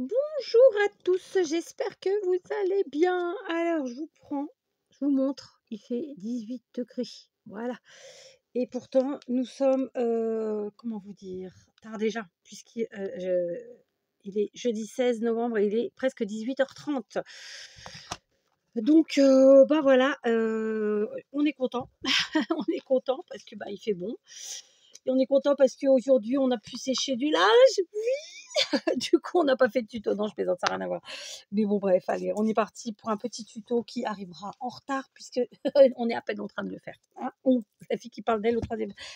Bonjour à tous, j'espère que vous allez bien. Alors, je vous montre, il fait 18 degrés. Voilà. Et pourtant, nous sommes, comment vous dire, tard déjà, puisqu'il il est jeudi 16 novembre et il est presque 18h30. Donc, bah voilà, on est content. On est content parce que bah, il fait bon. Et on est content parce qu'aujourd'hui, on a pu sécher du linge. Oui, du coup, on n'a pas fait de tuto. Non, je plaisante, ça n'a rien à voir. Mais bon, bref, allez, on est parti pour un petit tuto qui arrivera en retard puisque on est à peine en train de le faire. Hein, la fille qui parle d'elle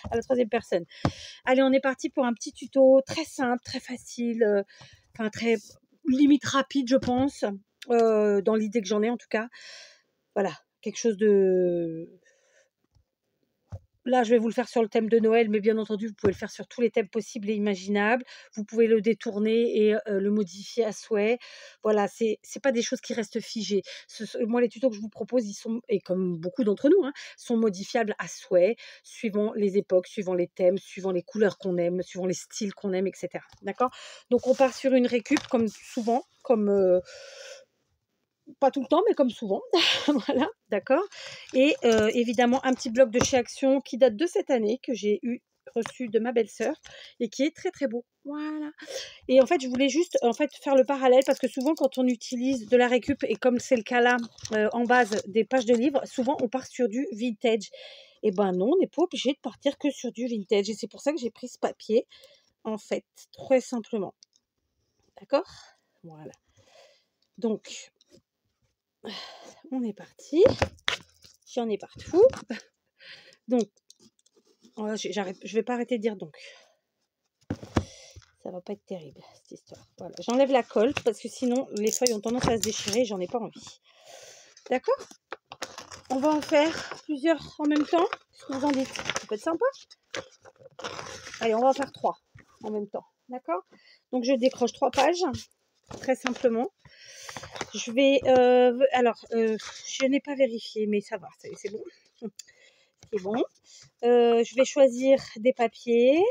à la troisième personne. Allez, on est parti pour un petit tuto très simple, très facile, enfin très limite rapide, je pense, dans l'idée que j'en ai en tout cas. Voilà, quelque chose de... Là, je vais vous le faire sur le thème de Noël, mais bien entendu, vous pouvez le faire sur tous les thèmes possibles et imaginables. Vous pouvez le détourner et le modifier à souhait. Voilà, c'est pas des choses qui restent figées. Moi, les tutos que je vous propose, ils sont, et comme beaucoup d'entre nous, hein, sont modifiables à souhait, suivant les époques, suivant les thèmes, suivant les couleurs qu'on aime, suivant les styles qu'on aime, etc. D'accord? Donc, on part sur une récup, comme souvent, comme... pas tout le temps, mais comme souvent. Voilà, d'accord. Et évidemment, un petit bloc de chez Action qui date de cette année, que j'ai reçu de ma belle-sœur et qui est très très beau. Voilà. Et en fait, je voulais juste faire le parallèle parce que souvent, quand on utilise de la récup, et comme c'est le cas là, en base des pages de livres, souvent on part sur du vintage. Et ben non, on n'est pas obligé de partir que sur du vintage. Et c'est pour ça que j'ai pris ce papier, en fait, très simplement. D'accord? Voilà. Donc, on est parti. J'en ai partout. Donc, je vais pas arrêter de dire donc. Ça va pas être terrible, cette histoire. Voilà, j'enlève la colle parce que sinon, les feuilles ont tendance à se déchirer et j'en ai pas envie. D'accord? On va en faire plusieurs en même temps. Qu'est-ce que vous en dites? Ça peut être sympa. Allez, on va en faire 3 en même temps. D'accord? Donc, je décroche 3 pages, très simplement. Je vais... je n'ai pas vérifié, mais ça va, c'est bon. C'est bon. Je vais choisir des papiers.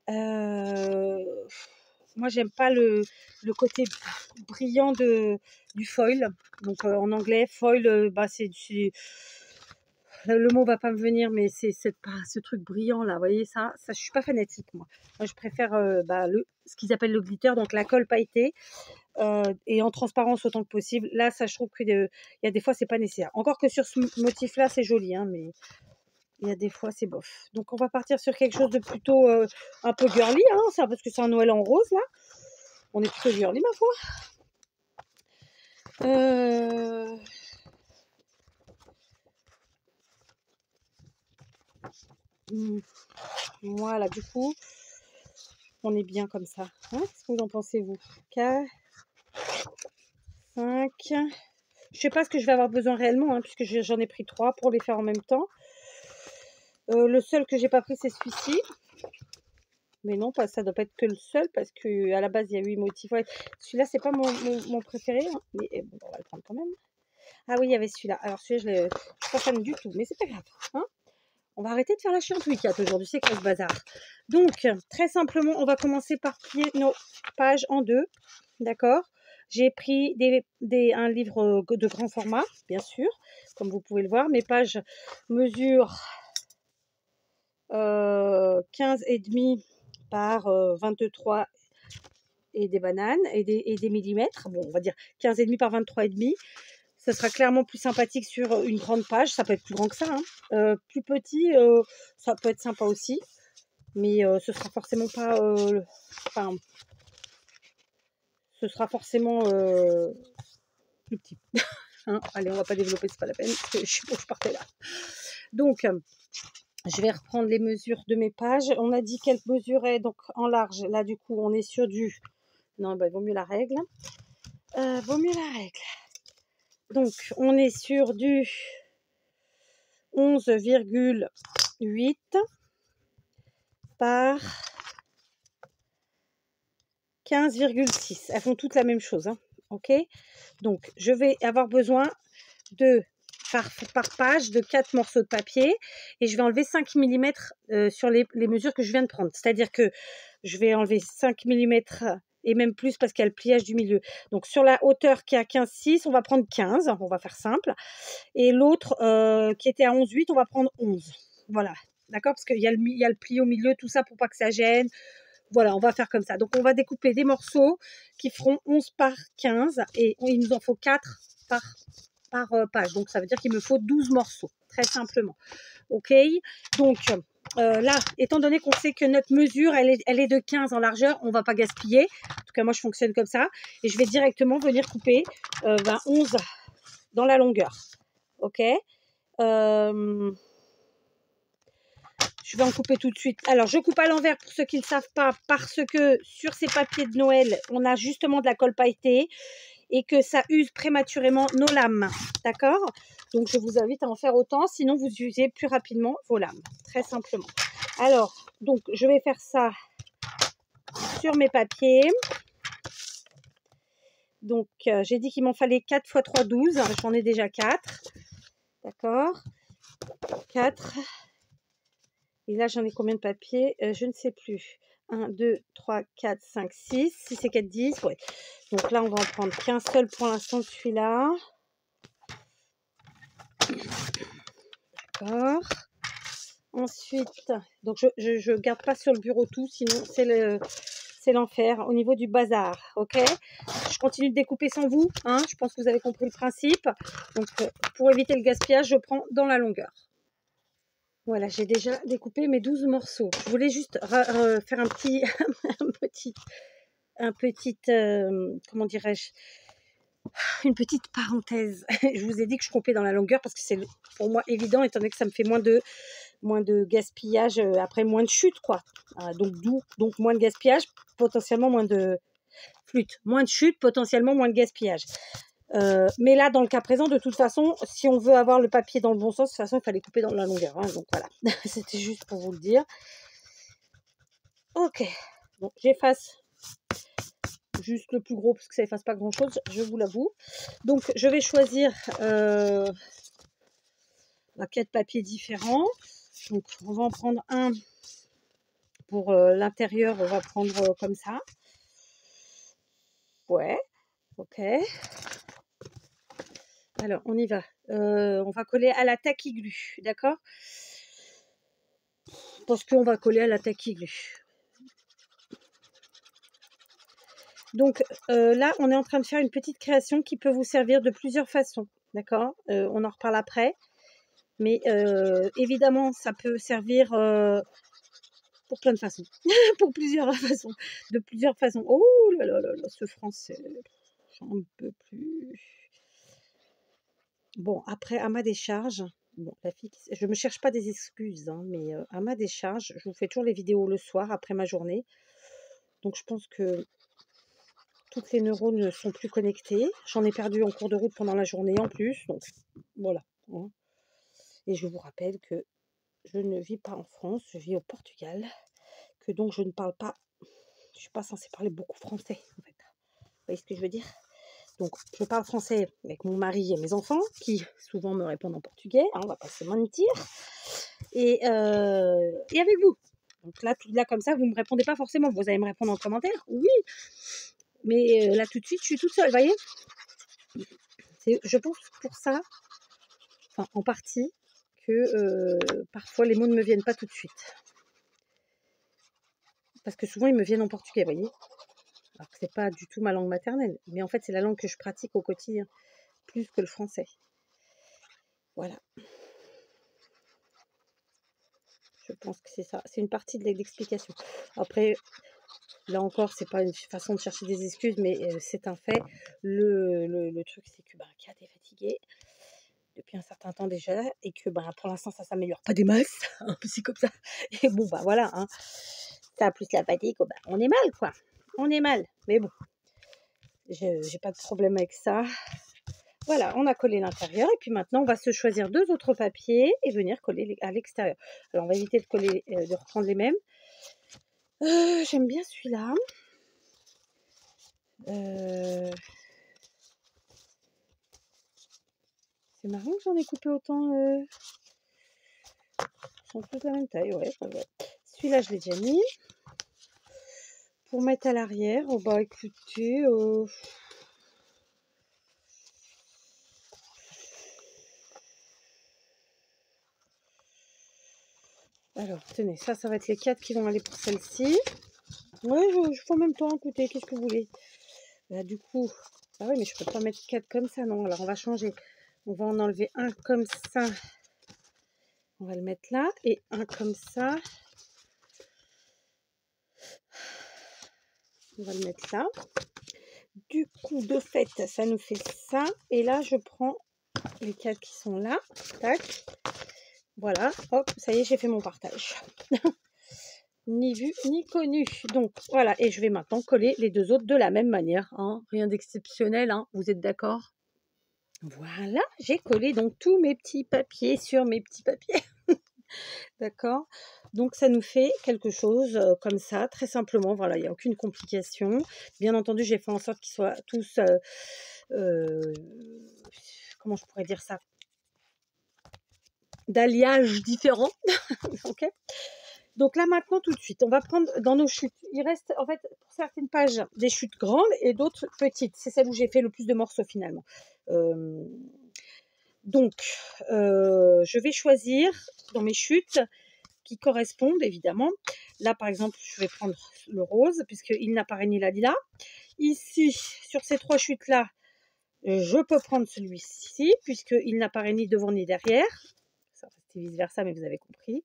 Moi, j'aime pas le côté brillant du foil. Donc, en anglais, foil, c'est le mot va pas me venir, mais c'est pas ce truc brillant là. Vous voyez ça, je suis pas fanatique moi. Moi, je préfère ce qu'ils appellent le glitter, donc la colle pailletée et en transparence autant que possible. Là, ça, je trouve qu'il y a des fois, c'est pas nécessaire. Encore que sur ce motif-là, c'est joli, hein, mais il y a des fois, c'est bof. Donc, on va partir sur quelque chose de plutôt un peu girly, hein, ça, parce que c'est un Noël en rose, là. On est plutôt girly, ma foi. Voilà, du coup, on est bien comme ça. Hein, qu'est-ce que vous en pensez, vous? 4, 5... Je sais pas ce que je vais avoir besoin réellement, hein, puisque j'en ai pris 3 pour les faire en même temps. Le seul que j'ai pas pris, c'est celui-ci. Mais non, ça doit pas être que le seul, parce que à la base, il y a 8 motifs. Ouais, celui-là, c'est pas mon préféré, hein, mais bon, on va le prendre quand même. Ah oui, il y avait celui-là. Alors celui-là, je ne suis pas fan du tout, mais c'est pas grave. Hein, on va arrêter de faire la chiante week-end aujourd'hui, c'est quoi ce bazar? Donc, très simplement, on va commencer par plier nos pages en 2. D'accord? J'ai pris un livre de grand format, bien sûr, comme vous pouvez le voir. Mes pages mesurent 15,5 par 23 et des bananes et des millimètres. Bon, on va dire 15,5 par 23,5. Ça sera clairement plus sympathique sur une grande page. Ça peut être plus grand que ça. Hein. Plus petit, ça peut être sympa aussi. Mais ce sera forcément pas... ce sera forcément plus petit. Hein, allez, on va pas développer, c'est pas la peine. Je partais là. Donc, je vais reprendre les mesures de mes pages. On a dit qu'elles mesuraient donc en large. Là, du coup, on est sur du... Non, il vaut mieux la règle. Vaut mieux la règle. Donc, on est sur du 11,8 par 15,6. Elles font toutes la même chose. Hein. Ok? Donc, je vais avoir besoin de, par page, de 4 morceaux de papier. Et je vais enlever 5 mm sur les mesures que je viens de prendre. C'est-à-dire que je vais enlever 5 mm et même plus parce qu'il y a le pliage du milieu. Donc sur la hauteur qui est à 15,6, on va prendre 15, on va faire simple. Et l'autre qui était à 11,8, on va prendre 11. Voilà, d'accord, parce qu'il y a le pli au milieu, tout ça pour pas que ça gêne. Voilà, on va faire comme ça. Donc on va découper des morceaux qui feront 11 par 15 et il nous en faut 4 par page. Donc ça veut dire qu'il me faut 12 morceaux, très simplement. Ok, donc là, étant donné qu'on sait que notre mesure, elle est de 15 en largeur, on ne va pas gaspiller. En tout cas, moi, je fonctionne comme ça. Et je vais directement venir couper 11 dans la longueur. Ok, je vais en couper tout de suite. Alors, je coupe à l'envers pour ceux qui ne le savent pas, parce que sur ces papiers de Noël, on a justement de la colle pailletée et que ça use prématurément nos lames. D'accord? Donc, je vous invite à en faire autant, sinon vous usez plus rapidement vos lames, très simplement. Alors, donc, je vais faire ça sur mes papiers. Donc, j'ai dit qu'il m'en fallait 4 x 3, 12. J'en ai déjà 4. D'accord? 4. Et là, j'en ai combien de papiers? Je ne sais plus. 1, 2, 3, 4, 5, 6. 6 et 4, 10. Ouais. Donc là, on va en prendre qu'un seul pour l'instant de celui-là. D'accord. Ensuite, donc je garde pas sur le bureau tout, sinon c'est l'enfer au niveau du bazar. Ok. Je continue de découper sans vous. Hein, je pense que vous avez compris le principe. Donc, pour éviter le gaspillage, je prends dans la longueur. Voilà, j'ai déjà découpé mes 12 morceaux. Je voulais juste faire un petit, comment dirais-je, une petite parenthèse. Je vous ai dit que je coupais dans la longueur parce que c'est pour moi évident, étant donné que ça me fait moins de gaspillage, après moins de chute, quoi. Donc moins de gaspillage, potentiellement moins de flûte. Moins de chute, potentiellement moins de gaspillage. Mais là, dans le cas présent, de toute façon, si on veut avoir le papier dans le bon sens, de toute façon, il fallait couper dans la longueur. Hein, donc voilà, c'était juste pour vous le dire. Ok, donc j'efface juste le plus gros parce que ça efface pas grand chose, je vous l'avoue. Donc je vais choisir 4 papiers différents. Donc on va en prendre un pour l'intérieur, on va prendre comme ça. Ouais, ok. Alors on y va. On va coller à la taquiglu, d'accord? Parce qu'on va coller à la taquiglu. Donc là, on est en train de faire une petite création qui peut vous servir de plusieurs façons, d'accord? On en reparle après. Mais évidemment, ça peut servir pour plein de façons. Pour plusieurs façons. De plusieurs façons. Oh là là là là, ce français, j'en peux plus. Bon, après, à ma décharge, bon, la fille, je ne me cherche pas des excuses, hein, mais à ma décharge, je vous fais toujours les vidéos le soir après ma journée. Donc je pense que toutes les neurones ne sont plus connectés. J'en ai perdu en cours de route pendant la journée en plus. Donc voilà. Hein. Et je vous rappelle que je ne vis pas en France, je vis au Portugal. Que donc je ne parle pas, je ne suis pas censée parler beaucoup français en fait. Vous voyez ce que je veux dire? Donc je parle français avec mon mari et mes enfants qui souvent me répondent en portugais, hein, on va pas se mentir. Et avec vous. Donc là comme ça, vous ne me répondez pas forcément. Vous allez me répondre en commentaire, oui. Mais là tout de suite, je suis toute seule, vous voyez. Je pense pour ça, enfin en partie, que parfois les mots ne me viennent pas tout de suite. Parce que souvent ils me viennent en portugais, vous voyez. Alors que c'est pas du tout ma langue maternelle, mais en fait c'est la langue que je pratique au quotidien, plus que le français. Voilà. Je pense que c'est ça. C'est une partie de l'explication. Après, là encore, c'est pas une façon de chercher des excuses, mais c'est un fait. Le truc, c'est que Kat est fatiguée depuis un certain temps déjà, et que pour l'instant, ça s'améliore pas des masses. C'est comme ça. Et bon, voilà. Hein. Ça, plus la fatigue, on est mal, quoi. On est mal. Mais bon, j'ai pas de problème avec ça. Voilà, on a collé l'intérieur et puis maintenant on va se choisir 2 autres papiers et venir coller à l'extérieur. Alors on va éviter de coller, de reprendre les mêmes. J'aime bien celui-là. C'est marrant que j'en ai coupé autant. Ils sont tous de la même taille, ouais. Celui-là je l'ai déjà mis. pour mettre à l'arrière? Oh bah écoutez, alors tenez, ça va être les 4 qui vont aller pour celle-ci. Ouais, je fais en même temps, écoutez, qu'est-ce que vous voulez? Là du coup, ah oui, mais je peux pas mettre 4 comme ça, non, alors on va changer. On va en enlever un comme ça. On va le mettre là, et un comme ça. On va le mettre là. Du coup, de fait, ça nous fait ça. Et là, je prends les 4 qui sont là. Tac. Voilà. Hop, ça y est, j'ai fait mon partage. Ni vu, ni connu. Donc, voilà. Et je vais maintenant coller les 2 autres de la même manière. Hein. Rien d'exceptionnel, hein. Vous êtes d'accord? Voilà. J'ai collé donc tous mes petits papiers sur mes petits papiers. D'accord? Donc ça nous fait quelque chose comme ça, très simplement. Voilà, il n'y a aucune complication. Bien entendu, j'ai fait en sorte qu'ils soient tous, comment je pourrais dire ça? D'alliages différents. Ok? Donc là maintenant, tout de suite, on va prendre dans nos chutes. Il reste en fait pour certaines pages des chutes grandes et d'autres petites. C'est celle où j'ai fait le plus de morceaux finalement. Donc, je vais choisir dans mes chutes qui correspondent évidemment. Là, par exemple, je vais prendre le rose puisqu'il n'apparaît ni là ni là. Ici, sur ces 3 chutes-là, je peux prendre celui-ci puisqu'il n'apparaît ni devant ni derrière. Ça restait vice-versa, mais vous avez compris.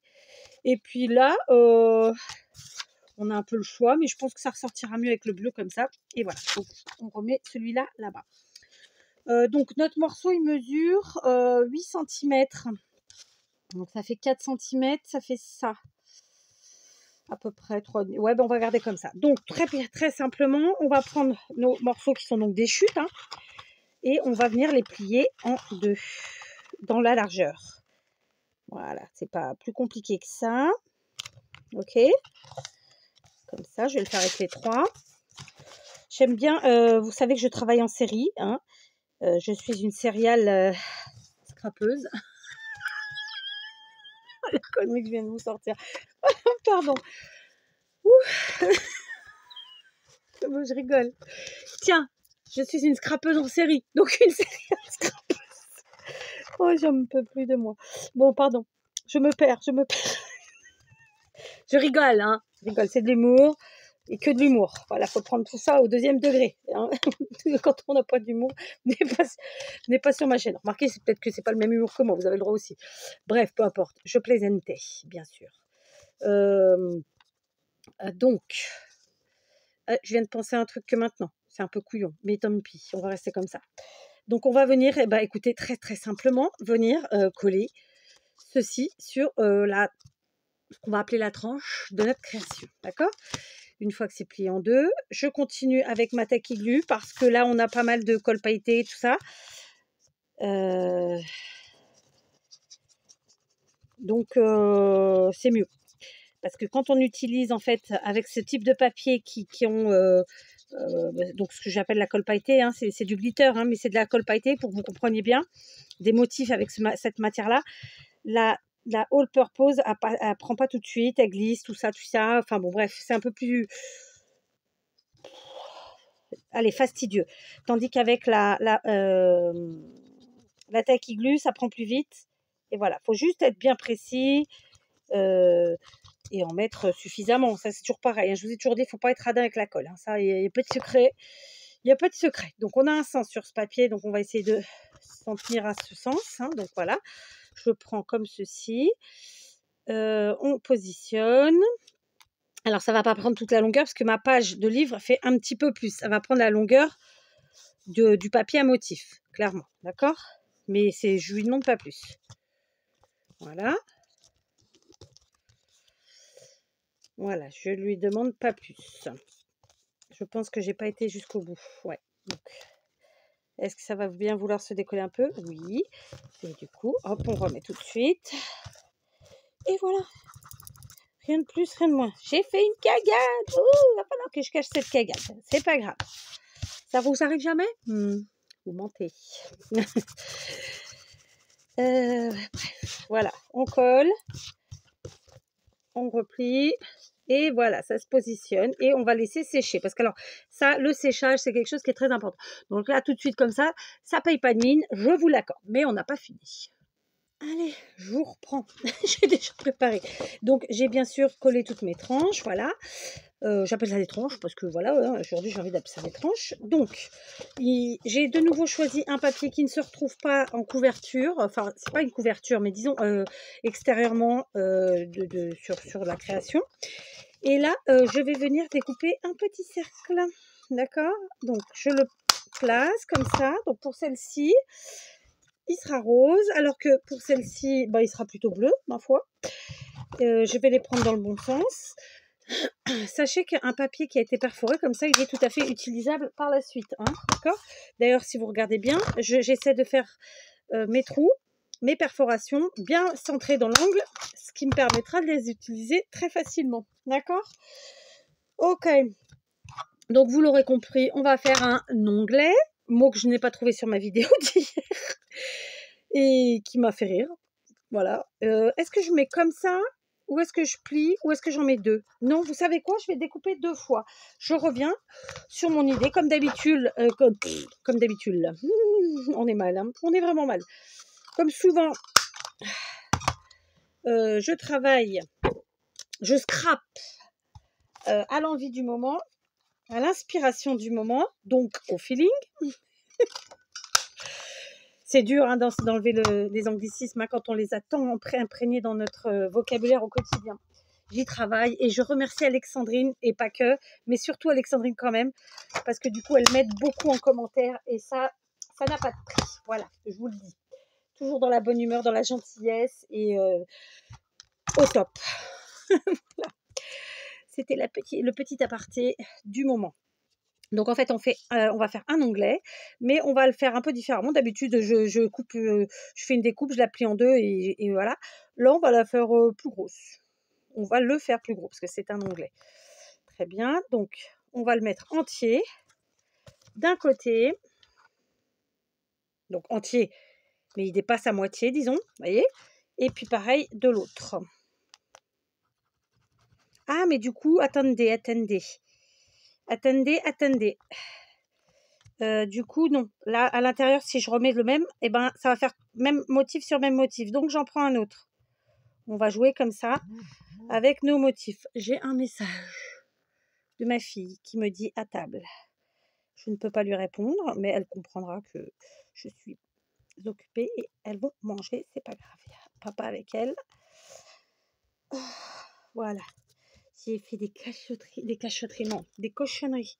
Et puis là, on a un peu le choix, mais je pense que ça ressortira mieux avec le bleu comme ça. Et voilà, donc on remet celui-là là-bas. Donc notre morceau, il mesure 8 cm. Donc ça fait 4 cm, ça fait ça. À peu près 3. Ouais, ben on va garder comme ça. Donc très simplement, on va prendre nos morceaux qui sont donc des chutes, hein, et on va venir les plier en 2 dans la largeur. Voilà, c'est pas plus compliqué que ça. Ok, comme ça, je vais le faire avec les 3. J'aime bien, vous savez que je travaille en série, hein. Je suis une serial scrapeuse. La connerie que je viens de vous sortir. Pardon. Je rigole. Tiens, je suis une scrapeuse en série. Donc une serial scrapeuse. Oh, j'en peux plus de moi. Bon, pardon. Je me perds. Je rigole, hein. Je rigole, c'est de l'humour. Et que de l'humour. Voilà, faut prendre tout ça au 2e degré. Hein. Quand on n'a pas d'humour, n'est pas sur ma chaîne. Remarquez, c'est peut-être que c'est pas le même humour que moi. Vous avez le droit aussi. Bref, peu importe. Je plaisantais, bien sûr. Donc, je viens de penser à un truc que maintenant. C'est un peu couillon, mais tant pis. On va rester comme ça. Donc, on va venir, écoutez, très très simplement, venir coller ceci sur ce qu'on va appeler la tranche de notre création. D'accord? Une fois que c'est plié en 2, je continue avec ma tacky glue parce que là, on a pas mal de colle pailleté et tout ça. Donc, c'est mieux. Parce que quand on utilise, en fait, avec ce type de papier qui ont... donc, ce que j'appelle la colle pailletée, hein, c'est du glitter, hein, mais c'est de la colle pailletée pour que vous compreniez bien. Des motifs avec cette matière-là. La all purpose, elle prend pas tout de suite, elle glisse, tout ça. Enfin bon, bref, c'est un peu plus... Allez, fastidieux. Tandis qu'avec la tacky glue, ça prend plus vite. Et voilà, faut juste être bien précis et en mettre suffisamment. Ça, c'est toujours pareil, hein. Je vous ai toujours dit, il ne faut pas être radin avec la colle. Hein. Ça, il n'y a pas de secret. Il n'y a pas de secret. Donc, on a un sens sur ce papier. Donc, on va essayer de s'en tenir à ce sens. Hein. Donc, voilà. Je le prends comme ceci. On positionne. Alors, ça ne va pas prendre toute la longueur parce que ma page de livre fait un petit peu plus. Ça va prendre la longueur du papier à motif, clairement. D'accord? Mais je lui demande pas plus. Voilà. Voilà, je lui demande pas plus. Je pense que j'ai pas été jusqu'au bout. Ouais. Donc, est-ce que ça va bien vouloir se décoller un peu? Oui. Et du coup, hop, on remet tout de suite. Et voilà. Rien de plus, rien de moins. J'ai fait une cagade. Il va falloir que je cache cette cagade. C'est pas grave. Ça vous arrive jamais? Vous mentez. Bref, voilà. On colle. On replie. Et voilà, ça se positionne et on va laisser sécher. Parce que alors, ça, le séchage, c'est quelque chose qui est très important. Donc là, tout de suite comme ça paye pas de mine, je vous l'accorde. Mais on n'a pas fini. Allez, je vous reprends. J'ai déjà préparé. Donc, j'ai bien sûr collé toutes mes tranches, voilà. J'appelle ça des tranches parce que voilà, aujourd'hui j'ai envie d'appeler ça des tranches. Donc, j'ai de nouveau choisi un papier qui ne se retrouve pas en couverture. Enfin, c'est pas une couverture, mais disons extérieurement sur la création. Et là, je vais venir découper un petit cercle. D'accord? Donc, je le place comme ça. Donc, pour celle-ci, il sera rose, alors que pour celle-ci, bah, il sera plutôt bleu, ma foi. Je vais les prendre dans le bon sens. Sachez qu'un papier qui a été perforé comme ça, il est tout à fait utilisable par la suite. Hein, d'accord? D'ailleurs, si vous regardez bien, j'essaie de faire mes trous, mes perforations bien centrées dans l'angle, ce qui me permettra de les utiliser très facilement. D'accord? Ok. Donc, vous l'aurez compris, on va faire un onglet, mot que je n'ai pas trouvé sur ma vidéo d'hier et qui m'a fait rire. Voilà. Est-ce que je mets comme ça ou est-ce que je plie ou est-ce que j'en mets deux? Non, vous savez quoi? Je vais découper deux fois. Je reviens sur mon idée. Comme d'habitude, comme d'habitude, là. On est mal, hein. On est vraiment mal. Comme souvent, je travaille, je scrape à l'envie du moment, à l'inspiration du moment, donc au feeling. C'est dur hein, d'enlever les anglicismes hein, quand on les a tant imprégnés dans notre vocabulaire au quotidien. J'y travaille et je remercie Alexandrine et pas que, mais surtout Alexandrine quand même, parce que du coup elle m'aide beaucoup en commentaire et ça n'a pas de prix. Voilà, je vous le dis. Toujours dans la bonne humeur, dans la gentillesse et au top. Voilà. C'était le petit aparté du moment. Donc en fait, on va faire un onglet, mais on va le faire un peu différemment. D'habitude, je coupe, je fais une découpe, je la plie en deux et voilà. Là, on va la faire plus grosse. On va le faire plus gros parce que c'est un onglet. Très bien. Donc, on va le mettre entier d'un côté. Donc entier, mais il dépasse à moitié, disons. Voyez. Et puis pareil de l'autre. Ah, mais du coup, attendez. Du coup, non. Là, à l'intérieur, si je remets le même, eh ben, ça va faire même motif sur même motif. Donc, j'en prends un autre. On va jouer comme ça avec nos motifs. J'ai un message de ma fille qui me dit à table. Je ne peux pas lui répondre, mais elle comprendra que je suis occupée et elles vont manger. C'est pas grave. Il y a papa avec elle. Oh, voilà. J'ai fait des cachotteries, non, des cochonneries.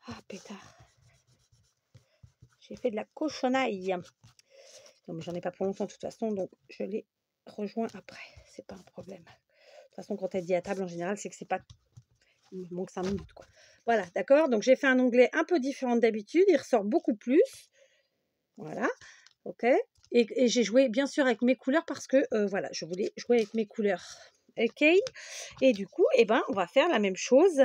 Ah, pétard. J'ai fait de la cochonaille. Non, mais j'en ai pas pour longtemps de toute façon, donc je les rejoins après. C'est pas un problème. De toute façon, quand elle dit à table, en général, c'est que c'est pas... Il me manque 5 minutes, quoi. Voilà, d'accord? Donc, j'ai fait un onglet un peu différent d'habitude. Il ressort beaucoup plus. Voilà, ok? Et j'ai joué, bien sûr, avec mes couleurs parce que, voilà, je voulais jouer avec mes couleurs. Ok? Et du coup, eh ben, on va faire la même chose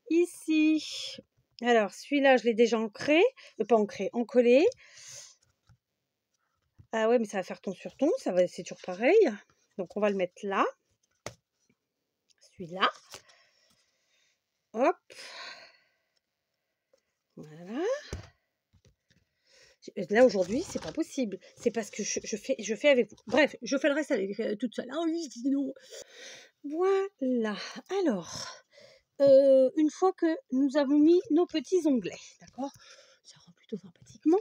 ici. Alors, celui-là, je l'ai déjà ancré. Pas ancré, encollé. Ah ouais, mais ça va faire ton sur ton, c'est toujours pareil. Donc, on va le mettre là. Celui-là. Hop. Voilà. Là, aujourd'hui, c'est pas possible. C'est parce que je fais avec vous. Bref, je fais le reste avec, toute seule. Ah oui, non. Voilà. Alors, une fois que nous avons mis nos petits onglets, d'accord? Ça rend plutôt sympathiquement.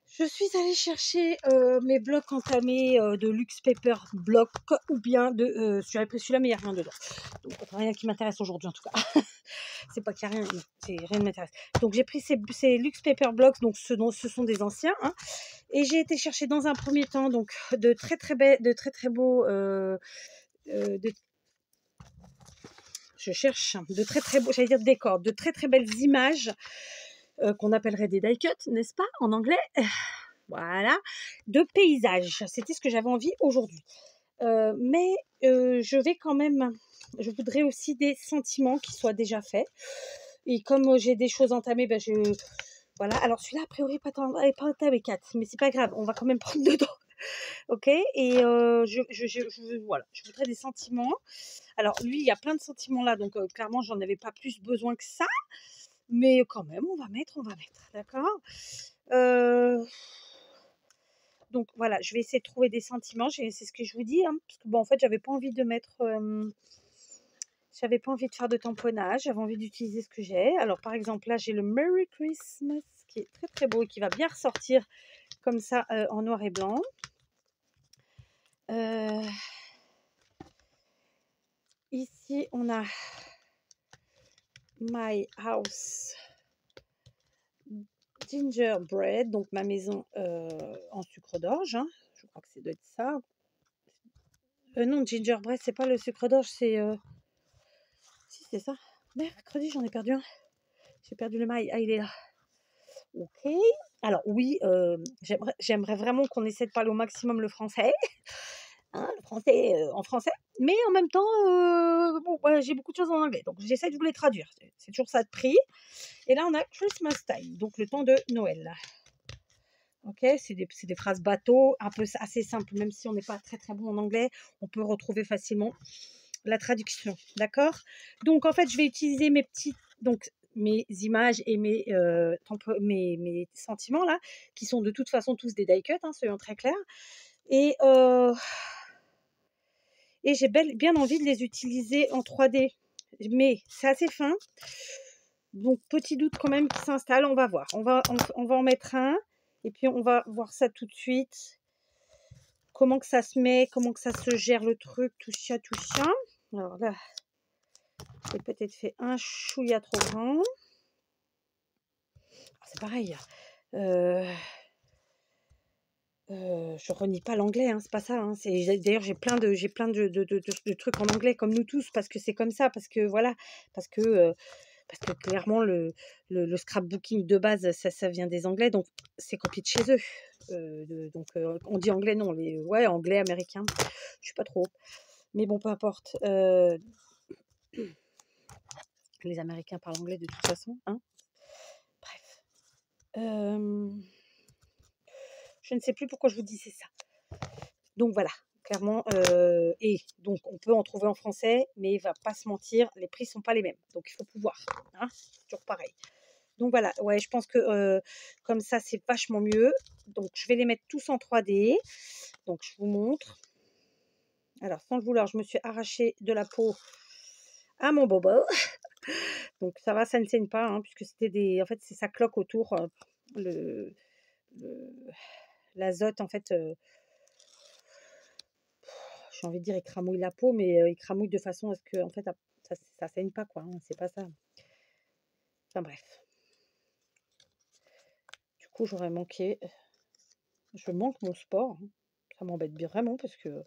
Je suis allée chercher mes blocs entamés de Luxe Paper Block ou bien de... celui-là, mais il n'y a rien dedans. Donc, rien qui m'intéresse aujourd'hui en tout cas. C'est pas qu'il n'y a rien, rien ne m'intéresse. Donc, j'ai pris ces Luxe Paper Blocks, donc ce sont des anciens. Hein, et j'ai été chercher dans un premier temps donc, de très beaux... je cherche de très beaux, j'allais dire décors, de très belles images qu'on appellerait des die cuts, n'est-ce pas, en anglais? Voilà, de paysages. C'était ce que j'avais envie aujourd'hui. Mais je vais quand même... Je voudrais aussi des sentiments qui soient déjà faits. Et comme j'ai des choses entamées, voilà. Alors celui-là, a priori, pas entamé 4. Mais c'est pas grave, on va quand même prendre dedans. OK et voilà, je voudrais des sentiments. Alors lui, il y a plein de sentiments là, donc clairement, j'en avais pas plus besoin que ça, mais quand même, on va mettre, d'accord? Heu, donc voilà, je vais essayer de trouver des sentiments, c'est ce que je vous dis, hein, parce que bon, en fait, j'avais pas envie de mettre, j'avais pas envie de faire de tamponnage, j'avais envie d'utiliser ce que j'ai. Alors par exemple, là, j'ai le Merry Christmas qui est très, très beau et qui va bien ressortir comme ça, en noir et blanc. Heu, ici, on a My House Gingerbread, donc ma maison, en sucre d'orge, hein. Je crois que ça doit être ça. Non, gingerbread, c'est pas le sucre d'orge, c'est, si, c'est ça. Mercredi, j'en ai perdu un. J'ai perdu le mail. Ah, il est là. OK. Alors oui, j'aimerais vraiment qu'on essaie de parler au maximum le français, hein, le français, en français, mais en même temps, bon, bah, j'ai beaucoup de choses en anglais, donc j'essaie de vous les traduire. C'est toujours ça de prix et là, on a Christmas time, donc le temps de Noël. OK, c'est des phrases bateau, un peu assez simples, même si on n'est pas très, très bon en anglais, on peut retrouver facilement la traduction, d'accord? Donc en fait, je vais utiliser mes images et mes sentiments là, qui sont de toute façon tous des die cut, hein, soyons très clairs et j'ai bien envie de les utiliser en 3D, mais c'est assez fin, donc petit doute quand même qui s'installe, on va voir. On va en mettre un et puis on va voir ça tout de suite. Comment que ça se met, comment que ça se gère le truc, tout ça, tout ça. Alors là, j'ai peut-être fait un chouïa trop grand. C'est pareil. Je renie pas l'anglais, hein, c'est pas ça. Hein. D'ailleurs, j'ai plein de trucs en anglais comme nous tous parce que c'est comme ça, parce que voilà, parce que clairement le scrapbooking de base, ça vient des Anglais, donc c'est copié de chez eux. Donc on dit anglais, non, ouais, anglais, américain, je sais pas trop. Mais bon, peu importe. Les Américains parlent anglais de toute façon, hein. Bref. Je ne sais plus pourquoi je vous disais ça. Donc voilà, clairement, et donc on peut en trouver en français, mais il va pas se mentir, les prix sont pas les mêmes. Donc il faut pouvoir, hein, c'est toujours pareil. Donc voilà, ouais, je pense que comme ça, c'est vachement mieux. Donc je vais les mettre tous en 3D. Donc je vous montre. Alors sans le vouloir, je me suis arraché de la peau à mon bobo. Donc ça va, ça ne saigne pas, hein, puisque c'était en fait, c'est ça cloque autour, le, le- l'azote, en fait, j'ai envie de dire, il cramouille la peau, mais il cramouille de façon à ce que, en fait, ça saigne pas, quoi, hein, c'est pas ça. Enfin bref. Du coup, j'aurais manqué, je manque mon sport, hein. Ça m'embête bien vraiment parce que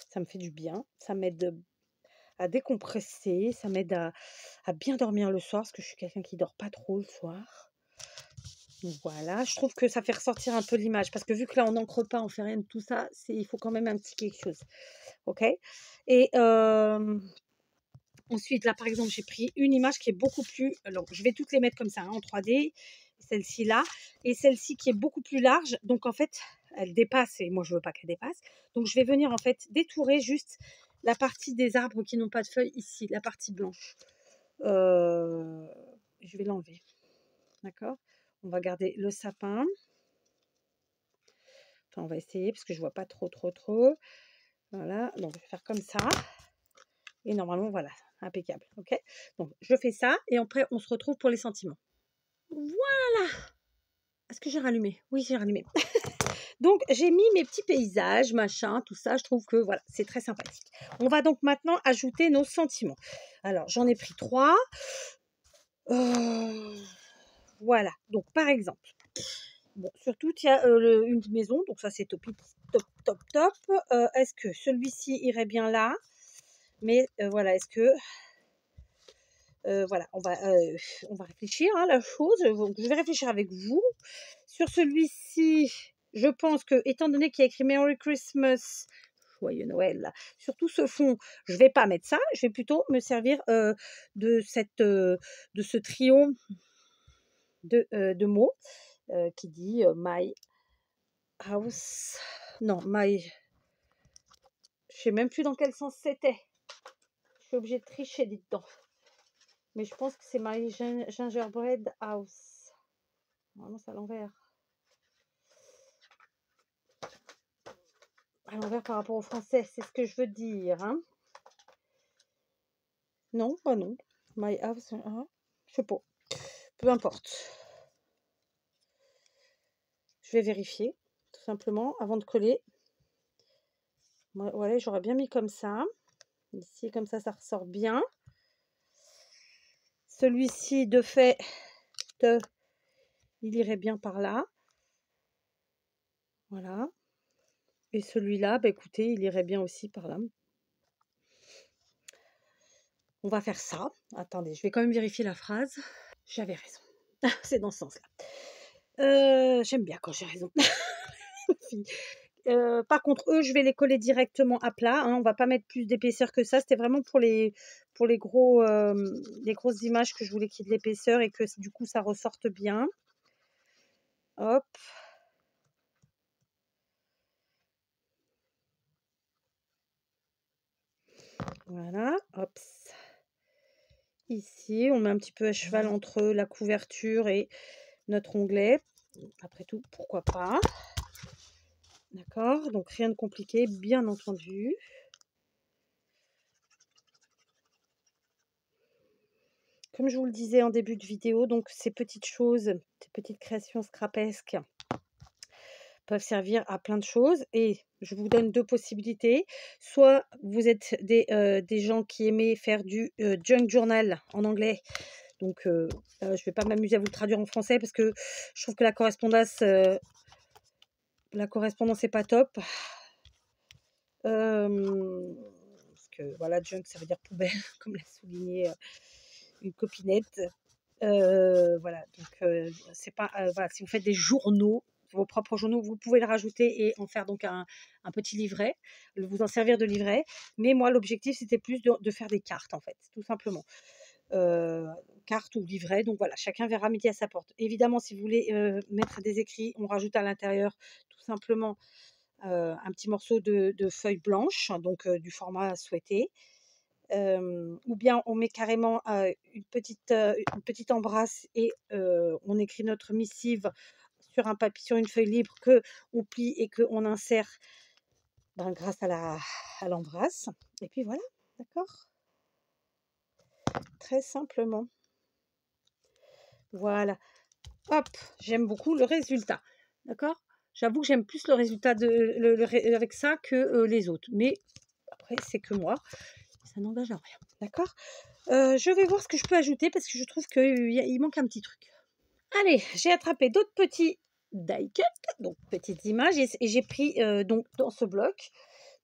ça me fait du bien, ça m'aide à décompresser, ça m'aide à bien dormir le soir, parce que je suis quelqu'un qui dort pas trop le soir. Voilà, je trouve que ça fait ressortir un peu l'image, parce que vu que là on n'encre pas, on fait rien de tout ça, il faut quand même un petit quelque chose. OK? Et ensuite, là par exemple, j'ai pris une image qui est beaucoup plus, alors je vais toutes les mettre comme ça, hein, en 3D, celle-ci là, et celle-ci qui est beaucoup plus large, donc en fait, elle dépasse, et moi je veux pas qu'elle dépasse, donc je vais venir en fait détourer juste la partie des arbres qui n'ont pas de feuilles ici, la partie blanche. Je vais l'enlever, d'accord? On va garder le sapin. Enfin, on va essayer parce que je vois pas trop. Voilà, donc je vais faire comme ça. Et normalement, voilà, impeccable. OK? Donc, je fais ça et après, on se retrouve pour les sentiments. Voilà! Est-ce que j'ai rallumé? Oui, j'ai rallumé. Donc, j'ai mis mes petits paysages, machin, tout ça. Je trouve que voilà, c'est très sympathique. On va donc maintenant ajouter nos sentiments. Alors, j'en ai pris 3. Voilà. Donc, par exemple, bon, surtout, il y a une maison. Donc, ça, c'est top, top, top, top. Est-ce que celui-ci irait bien là? Mais voilà, est-ce que voilà, on va réfléchir, hein, la chose. Donc, je vais réfléchir avec vous. Sur celui-ci, je pense que, étant donné qu'il y a écrit Merry Christmas, Joyeux Noël, là, sur tout ce fond, je ne vais pas mettre ça. Je vais plutôt me servir de ce trio de mots qui dit My House Non, je sais même plus dans quel sens c'était. Je suis obligée de tricher, dites-donc. Mais je pense que c'est My Gingerbread House. Vraiment, c'est à l'envers. À l'envers par rapport au français, c'est ce que je veux dire. Hein. Non, pas non. My House, hein, je sais pas. Peu importe. Je vais vérifier, tout simplement, avant de coller. Voilà, j'aurais bien mis comme ça. Ici, comme ça ressort bien. Celui-ci, de fait, il irait bien par là. Voilà. Et celui-là, bah, écoutez, il irait bien aussi par là. On va faire ça. Attendez, je vais quand même vérifier la phrase. J'avais raison. C'est dans ce sens-là. J'aime bien quand j'ai raison. Par contre, eux, je vais les coller directement à plat. Hein. On va pas mettre plus d'épaisseur que ça. C'était vraiment pour les grosses images que je voulais qu'il y ait de l'épaisseur et que du coup, ça ressorte bien. Hop. Voilà. Hop. Ici, on met un petit peu à cheval entre la couverture et notre onglet. Après tout, pourquoi pas. D'accord, donc rien de compliqué, bien entendu. Comme je vous le disais en début de vidéo, donc ces petites choses, ces petites créations scrapesques peuvent servir à plein de choses. Et je vous donne deux possibilités. Soit vous êtes des gens qui aimaient faire du junk journal en anglais. Donc, je ne vais pas m'amuser à vous le traduire en français parce que je trouve que la correspondance n'est pas top. Parce que voilà, junk, ça veut dire poubelle, comme l'a souligné une copinette. Voilà, donc c'est pas voilà, si vous faites des journaux, vos propres journaux, vous pouvez le rajouter et en faire donc un petit livret, vous en servir de livret. Mais moi, l'objectif, c'était plus de faire des cartes, en fait, tout simplement. Cartes ou livrets, donc voilà, chacun verra midi à sa porte. Évidemment, si vous voulez mettre des écrits, on rajoute à l'intérieur tout simplement un petit morceau de feuille blanche, donc du format souhaité. Ou bien on met carrément une petite embrasse et on écrit notre missive sur un papier, sur une feuille libre que on plie et que on insère grâce à l'embrasse. Et puis voilà, d'accord? Très simplement. Voilà. Hop, j'aime beaucoup le résultat. D'accord? J'avoue que j'aime plus le résultat avec ça que les autres. Mais après, c'est que moi. Ça n'engage à rien. D'accord? Je vais voir ce que je peux ajouter parce que je trouve qu'il manque un petit truc. Allez, j'ai attrapé d'autres petits die cut, donc petites images, et j'ai pris donc dans ce bloc,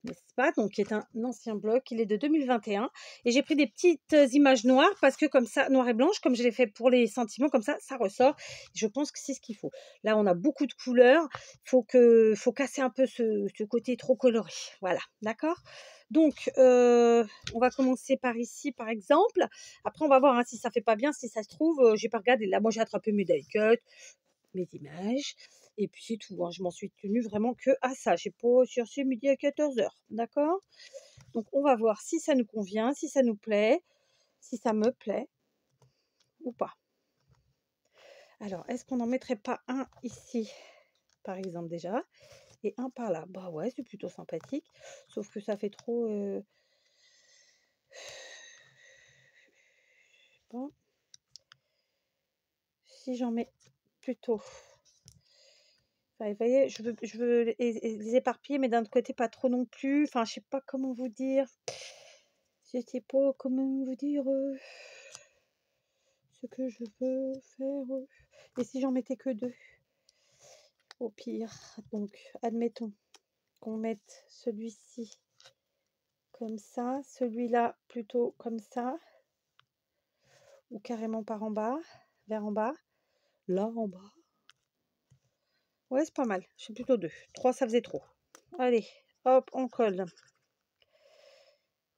n'est-ce pas, donc qui est un ancien bloc, il est de 2021, et j'ai pris des petites images noires parce que comme ça, noires et blanches, comme je l'ai fait pour les sentiments, comme ça ressort. Je pense que c'est ce qu'il faut. Là, on a beaucoup de couleurs, faut casser un peu ce côté trop coloré. Voilà, d'accord? Donc, on va commencer par ici, par exemple. Après, on va voir hein, si ça fait pas bien, si ça se trouve, j'ai pas regardé. Là, moi, j'ai attrapé mes die cut, mes images. Et puis c'est tout. Hein. Je m'en suis tenue vraiment que à ça. J'ai pas cherché midi à 14h. D'accord? Donc on va voir si ça nous convient, si ça nous plaît, si ça me plaît ou pas. Alors, est-ce qu'on n'en mettrait pas un ici, par exemple, déjà, et un par là? Bah ouais, c'est plutôt sympathique. Sauf que ça fait trop. Bon. Si j'en mets plutôt. Enfin, vous voyez, je veux les éparpiller, mais d'un autre côté, pas trop non plus. Enfin, je sais pas comment vous dire. Je sais pas comment vous dire ce que je veux faire. Et si j'en mettais que deux? Au pire. Donc, admettons qu'on mette celui-ci comme ça, celui-là plutôt comme ça, ou carrément par en bas, vers en bas, là en bas. Ouais, c'est pas mal. J'ai plutôt deux. Trois, ça faisait trop. Allez, hop, on colle.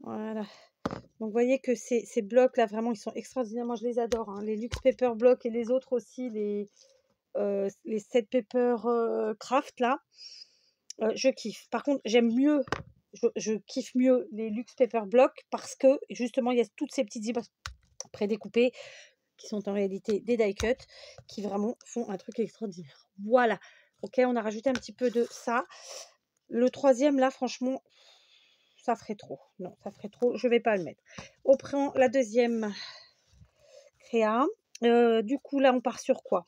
Voilà. Donc, vous voyez que ces blocs là, vraiment, ils sont extraordinaires. Moi, je les adore. Hein. Les Luxe Paper Block et les autres aussi, les Set Paper Craft là. je kiffe. Par contre, j'aime mieux, je kiffe mieux les Luxe Paper Block parce que justement, il y a toutes ces petites images prédécoupées qui sont en réalité des die cut qui vraiment font un truc extraordinaire. Voilà. OK, on a rajouté un petit peu de ça. Le troisième, là, franchement, ça ferait trop. Non, ça ferait trop. Je vais pas le mettre. On prend la deuxième créa. Du coup, là, on part sur quoi?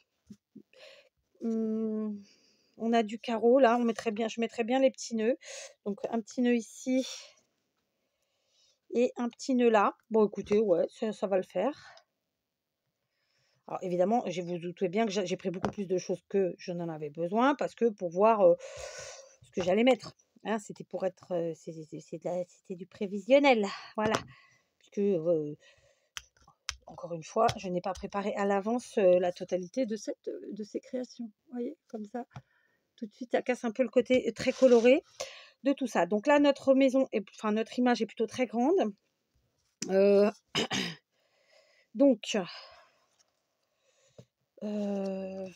On a du carreau, là, je mettrais bien les petits nœuds. Donc, un petit nœud ici et un petit nœud là. Bon, écoutez, ouais, ça va le faire. Alors, évidemment, vous doutez bien que j'ai pris beaucoup plus de choses que je n'en avais besoin parce que pour voir ce que j'allais mettre. Hein, c'était pour être, c'était du prévisionnel, voilà. Puisque, encore une fois, je n'ai pas préparé à l'avance la totalité de ces créations. Vous voyez, comme ça, tout de suite, ça casse un peu le côté très coloré de tout ça. Donc là, notre image est plutôt très grande. Donc, je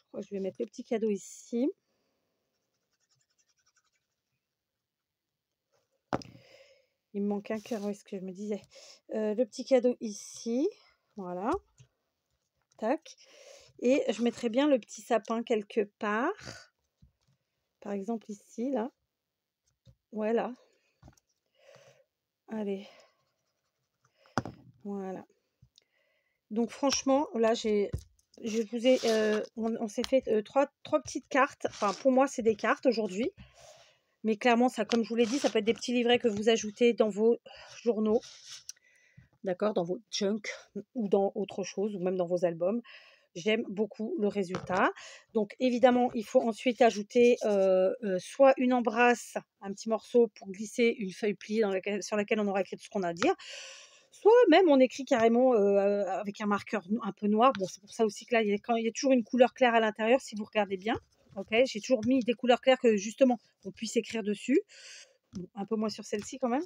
crois que je vais mettre le petit cadeau ici. Il me manque un cœur, où est-ce que je me disais? Le petit cadeau ici, voilà. Tac. Et je mettrais bien le petit sapin quelque part. Par exemple ici, là. Ouais, là. Allez. Voilà. Donc franchement, là, on s'est fait trois petites cartes. Enfin, pour moi, c'est des cartes aujourd'hui. Mais clairement, ça, comme je vous l'ai dit, ça peut être des petits livrets que vous ajoutez dans vos journaux. D'accord, dans vos junk ou dans autre chose, ou même dans vos albums. J'aime beaucoup le résultat. Donc évidemment, il faut ensuite ajouter soit une embrasse, un petit morceau pour glisser une feuille pliée sur laquelle on aura écrit tout ce qu'on a à dire. Soit même on écrit carrément avec un marqueur un peu noir. Bon, c'est pour ça aussi que là, il y a toujours une couleur claire à l'intérieur, si vous regardez bien. Ok, j'ai toujours mis des couleurs claires que justement on puisse écrire dessus. Bon, un peu moins sur celle-ci quand même.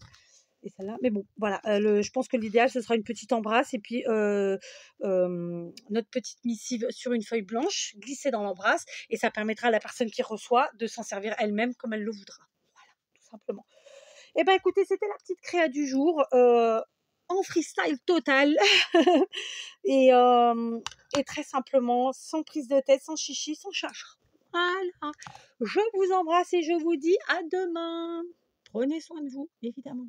Et celle-là, mais bon, voilà. Je pense que l'idéal, ce sera une petite embrasse et puis notre petite missive sur une feuille blanche, glissée dans l'embrasse, et ça permettra à la personne qui reçoit de s'en servir elle-même comme elle le voudra. Voilà, tout simplement. Eh ben, écoutez, c'était la petite créa du jour. En freestyle total et, très simplement, sans prise de tête, sans chichi, sans chacha. Voilà. Je vous embrasse et je vous dis à demain. Prenez soin de vous, évidemment.